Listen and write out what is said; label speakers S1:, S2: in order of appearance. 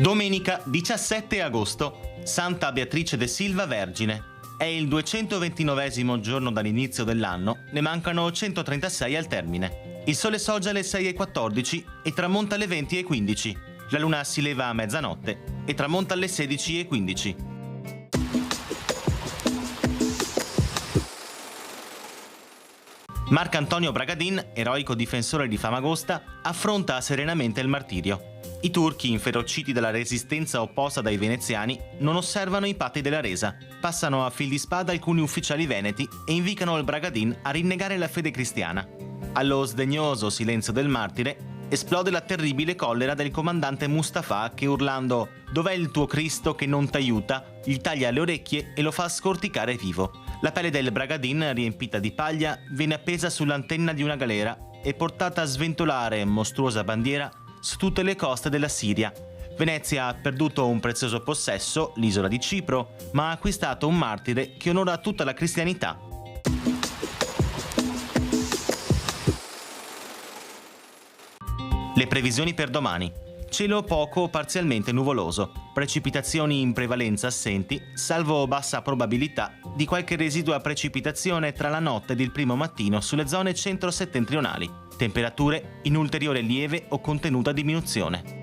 S1: Domenica 17 agosto, Santa Beatrice de Silva Vergine. È il 229esimo giorno dall'inizio dell'anno, ne mancano 136 al termine. Il sole sorge alle 6:14 e tramonta alle 20:15. La luna si leva a mezzanotte e tramonta alle 16:15. Marcantonio Bragadin, eroico difensore di Famagosta, affronta serenamente il martirio. I turchi, inferociti dalla resistenza opposta dai veneziani, non osservano i patti della resa, passano a fil di spada alcuni ufficiali veneti e invitano il Bragadin a rinnegare la fede cristiana. Allo sdegnoso silenzio del martire esplode la terribile collera del comandante Mustafa che, urlando «Dov'è il tuo Cristo che non t'aiuta?», gli taglia le orecchie e lo fa scorticare vivo. La pelle del Bragadin, riempita di paglia, viene appesa sull'antenna di una galera e portata a sventolare mostruosa bandiera su tutte le coste della Siria. Venezia ha perduto un prezioso possesso, l'isola di Cipro, ma ha acquistato un martire che onora tutta la cristianità. Le previsioni per domani. Cielo poco o parzialmente nuvoloso, precipitazioni in prevalenza assenti, salvo bassa probabilità di qualche residua precipitazione tra la notte ed il primo mattino sulle zone centro-settentrionali. Temperature in ulteriore lieve o contenuta diminuzione.